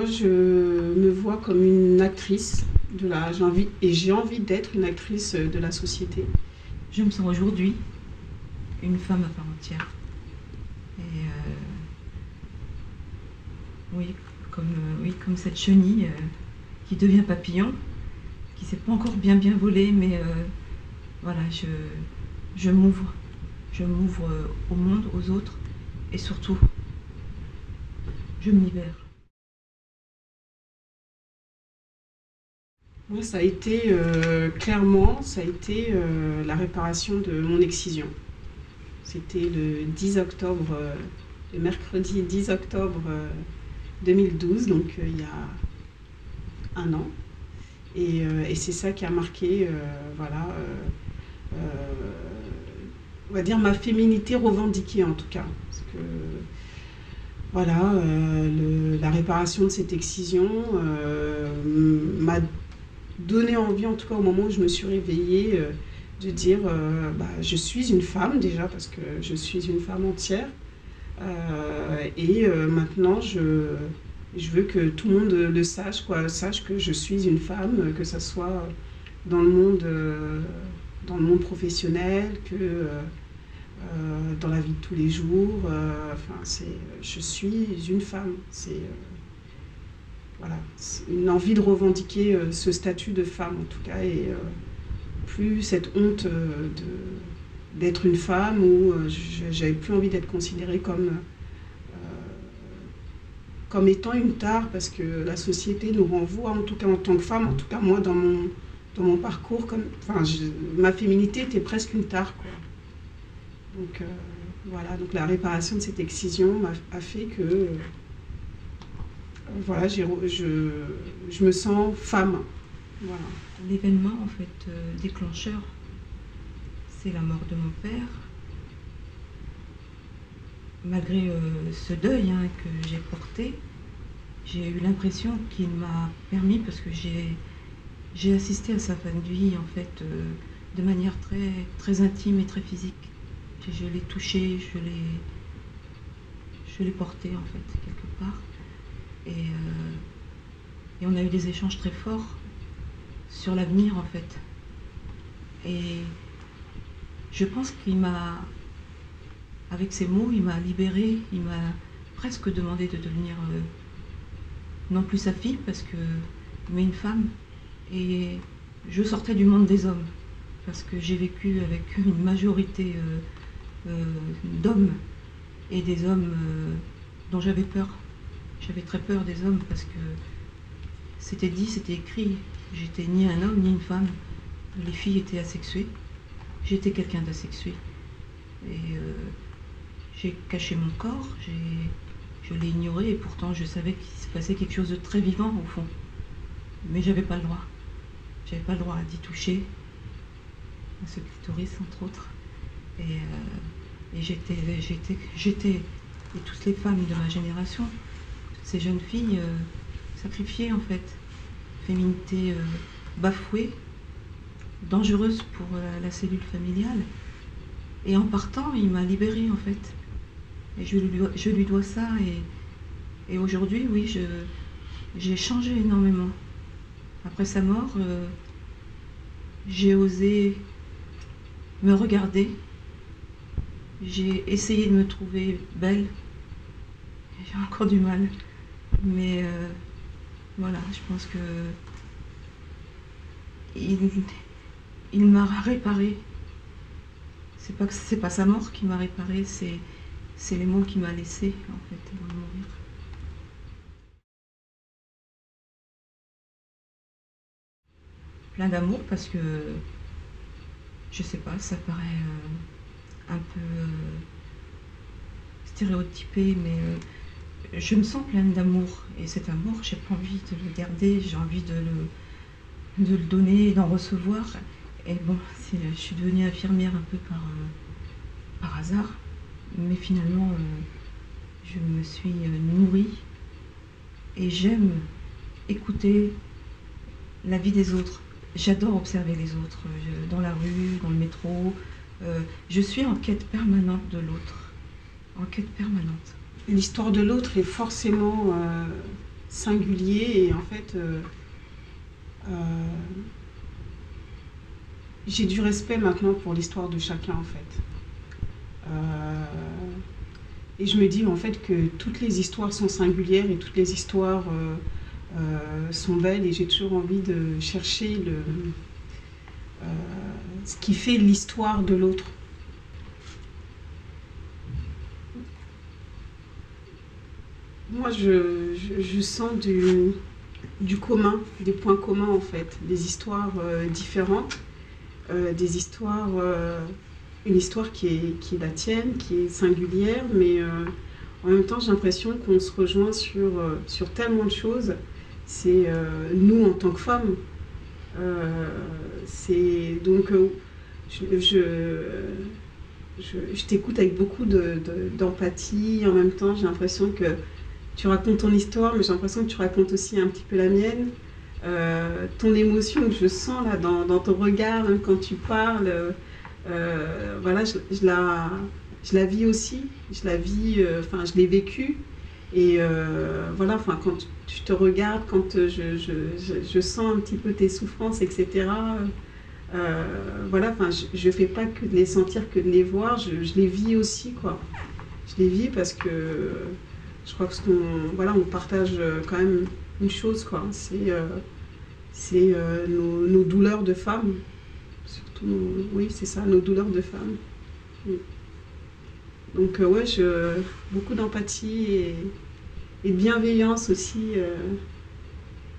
Moi, je me vois comme une actrice j'ai envie d'être une actrice de la société. Je me sens aujourd'hui une femme à part entière. Et comme cette chenille qui devient papillon, qui ne sait pas encore bien voler, mais voilà, je m'ouvre au monde, aux autres, et surtout, je me libère. Moi, ça a été clairement, la réparation de mon excision. C'était le 10 octobre, le mercredi 10 octobre 2012, donc il y a un an. Et c'est ça qui a marqué, on va dire ma féminité revendiquée en tout cas. Parce que, voilà, la réparation de cette excision m'a donné envie, en tout cas au moment où je me suis réveillée, de dire je suis une femme déjà, parce que je suis une femme entière. Maintenant, je veux que tout le monde le sache, sache que je suis une femme, que ce soit dans le monde professionnel, que dans la vie de tous les jours. Je suis une femme. Voilà, c'est une envie de revendiquer ce statut de femme en tout cas, et plus cette honte d'être une femme, où j'avais plus envie d'être considérée comme étant une tare, parce que la société nous renvoie, en tout cas en tant que femme, en tout cas moi dans mon parcours, ma féminité était presque une tare, quoi. Donc voilà, donc la réparation de cette excision a fait que voilà, je me sens femme. Voilà. L'événement en fait déclencheur, c'est la mort de mon père. Malgré ce deuil que j'ai porté, j'ai eu l'impression qu'il m'a permis, parce que j'ai assisté à sa fin de vie en fait de manière très, très intime et très physique. Je l'ai touché, je l'ai porté en fait quelque part. Et on a eu des échanges très forts sur l'avenir en fait. Et je pense qu'il m'a, avec ces mots, il m'a libérée, il m'a presque demandé de devenir non plus sa fille, mais une femme. Et je sortais du monde des hommes, parce que j'ai vécu avec une majorité d'hommes, et des hommes dont j'avais peur. J'avais très peur des hommes, parce que c'était dit, c'était écrit. J'étais ni un homme ni une femme. Les filles étaient asexuées. J'étais quelqu'un d'asexué. Et j'ai caché mon corps, je l'ai ignoré, et pourtant je savais qu'il se passait quelque chose de très vivant au fond. Mais j'avais pas le droit. J'avais pas le droit d'y toucher, à ce clitoris entre autres. Et j'étais, et toutes les femmes de ma génération, toutes ces jeunes filles sacrifiées en fait, féminité bafouée, dangereuse pour la cellule familiale. Et en partant, il m'a libérée en fait. Et je lui dois ça. Et aujourd'hui, oui, j'ai changé énormément. Après sa mort, j'ai osé me regarder. J'ai essayé de me trouver belle. J'ai encore du mal. Mais voilà, je pense que il m'a réparée. C'est pas sa mort qui m'a réparée, c'est les mots qu'il m'a laissés en fait avant de mourir. Plein d'amour, parce que je sais pas, ça paraît un peu stéréotypé, mais je me sens pleine d'amour, et cet amour, j'ai pas envie de le garder, j'ai envie de le donner, d'en recevoir. Et bon, je suis devenue infirmière un peu par hasard, mais finalement, je me suis nourrie, et j'aime écouter la vie des autres. J'adore observer les autres, dans la rue, dans le métro. Je suis en quête permanente de l'autre, en quête permanente. L'histoire de l'autre est forcément singulier et en fait j'ai du respect maintenant pour l'histoire de chacun en fait. Et je me dis en fait que toutes les histoires sont singulières et toutes les histoires sont belles et j'ai toujours envie de chercher ce qui fait l'histoire de l'autre. Moi, je sens du commun, des points communs en fait, des histoires différentes, des histoires, une histoire qui est la tienne, qui est singulière, mais en même temps j'ai l'impression qu'on se rejoint sur tellement de choses. C'est nous en tant que femmes. C'est donc je t'écoute avec beaucoup d'empathie. En même temps, j'ai l'impression que tu racontes ton histoire, mais j'ai l'impression que tu racontes aussi un petit peu la mienne. Ton émotion que je sens là dans ton regard, même quand tu parles, voilà, je la vis aussi. Je la vis, enfin, je l'ai vécue. Et voilà, enfin, quand tu te regardes, quand je sens un petit peu tes souffrances, etc. Voilà, enfin, je fais pas que de les sentir, que de les voir, je les vis aussi, quoi. Je les vis parce que je crois que voilà, on partage quand même une chose, quoi. C'est nos douleurs de femmes, surtout, oui, c'est ça, nos douleurs de femmes. Oui. Donc ouais, beaucoup d'empathie et de bienveillance aussi.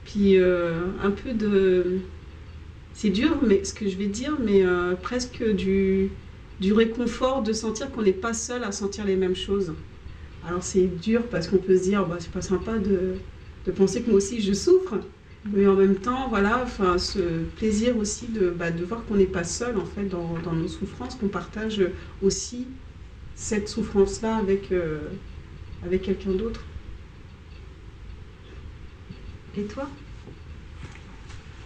Puis un peu de... C'est dur, mais ce que je vais dire, mais presque du réconfort de sentir qu'on n'est pas seul à sentir les mêmes choses. Alors c'est dur parce qu'on peut se dire, bah, c'est pas sympa de penser que moi aussi je souffre, mais en même temps, voilà, enfin, ce plaisir aussi de voir qu'on n'est pas seul en fait dans nos souffrances, qu'on partage aussi cette souffrance-là avec quelqu'un d'autre. Et toi?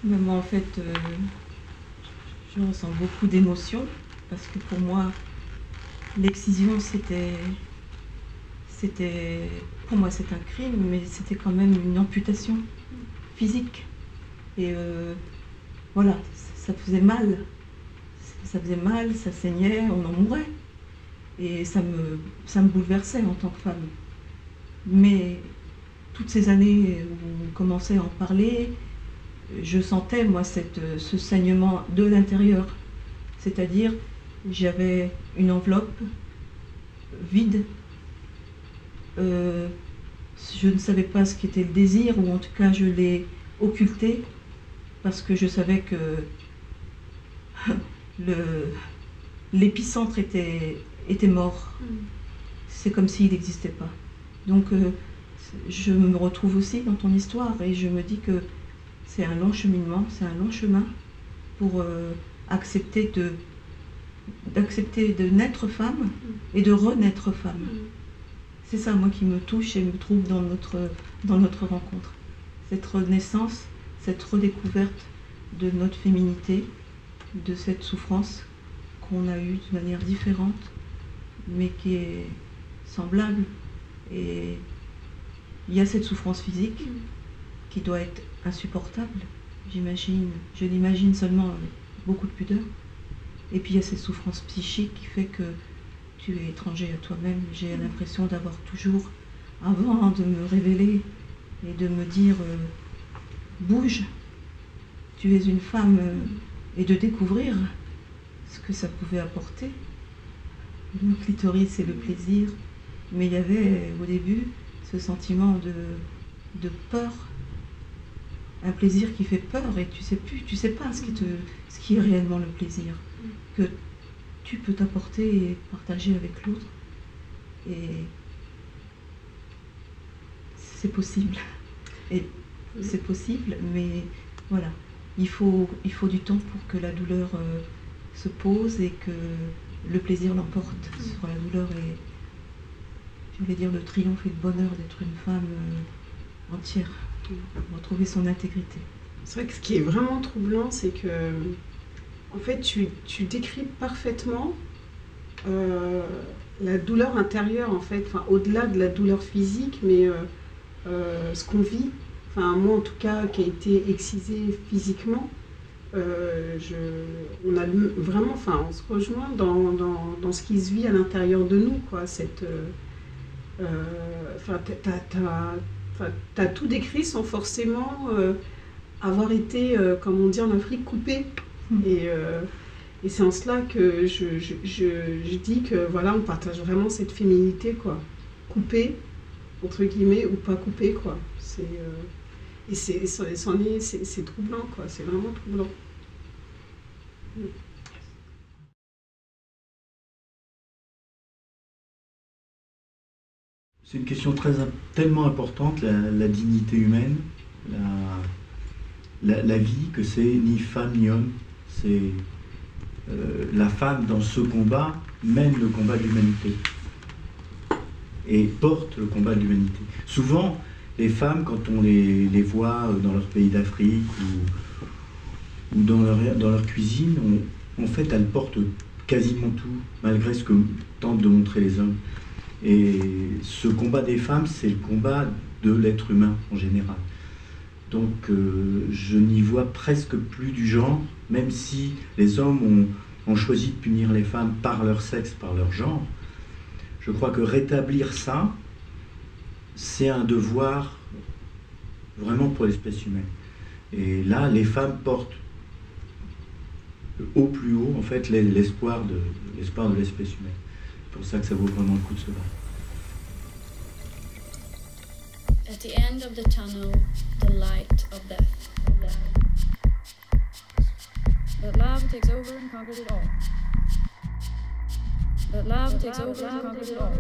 Moi, en fait, je ressens beaucoup d'émotions parce que pour moi, l'excision, pour moi, c'est un crime, mais c'était quand même une amputation physique. Et voilà, ça faisait mal. Ça faisait mal, ça saignait, on en mourait. Et ça me bouleversait en tant que femme. Mais toutes ces années où on commençait à en parler, je sentais, moi, ce saignement de l'intérieur. C'est-à-dire, j'avais une enveloppe vide. Je ne savais pas ce qu'était le désir, ou en tout cas, je l'ai occulté, parce que je savais que l'épicentre était mort. C'est comme s'il n'existait pas. Donc, je me retrouve aussi dans ton histoire, et je me dis que c'est un long cheminement, c'est un long chemin pour accepter de naître femme et de renaître femme. C'est ça, moi, qui me touche et me trouble dans notre rencontre. Cette renaissance, cette redécouverte de notre féminité, de cette souffrance qu'on a eue de manière différente, mais qui est semblable. Et il y a cette souffrance physique qui doit être insupportable, j'imagine. Je l'imagine seulement avec beaucoup de pudeur. Et puis il y a cette souffrance psychique qui fait que tu es étranger à toi-même. J'ai l'impression d'avoir toujours, avant de me révéler et de me dire bouge, tu es une femme, et de découvrir ce que ça pouvait apporter. Le clitoris et le plaisir. Mais il y avait au début ce sentiment de peur, un plaisir qui fait peur, et tu sais pas ce qui est réellement le plaisir que tu peux t'apporter et partager avec l'autre. Et c'est possible. Et c'est possible, mais voilà, il faut du temps pour que la douleur se pose et que le plaisir l'emporte sur la douleur, et je voulais dire le triomphe et le bonheur d'être une femme entière, retrouver son intégrité. C'est vrai que ce qui est vraiment troublant, c'est que en fait tu décris parfaitement la douleur intérieure, en fait, enfin, au-delà de la douleur physique, mais ce qu'on vit, enfin moi en tout cas qui a été excisé physiquement, on a vraiment, enfin on se rejoint dans ce qui se vit à l'intérieur de nous, quoi, enfin t'as tout décrit sans forcément avoir été, comment dire, en Afrique coupé. Et c'est en cela que je dis que voilà, on partage vraiment cette féminité, quoi. Coupée, entre guillemets, ou pas coupée, quoi. Et c'est troublant, quoi. C'est vraiment troublant. C'est une question tellement importante, la dignité humaine, la vie, que c'est ni femme ni homme. C'est la femme dans ce combat mène le combat de l'humanité et porte le combat de l'humanité. Souvent, les femmes, quand on les voit dans leur pays d'Afrique ou dans leur cuisine, en fait, elles portent quasiment tout, malgré ce que tentent de montrer les hommes. Et ce combat des femmes, c'est le combat de l'être humain en général. Donc je n'y vois presque plus du genre, même si les hommes ont choisi de punir les femmes par leur sexe, par leur genre. Je crois que rétablir ça, c'est un devoir vraiment pour l'espèce humaine. Et là, les femmes portent au plus haut, en fait, l'espoir de l'espèce humaine. C'est pour ça que ça vaut vraiment le coup de se battre. At the end of the tunnel, the light of death. But love takes over and conquers it all. But love takes over and conquers it all.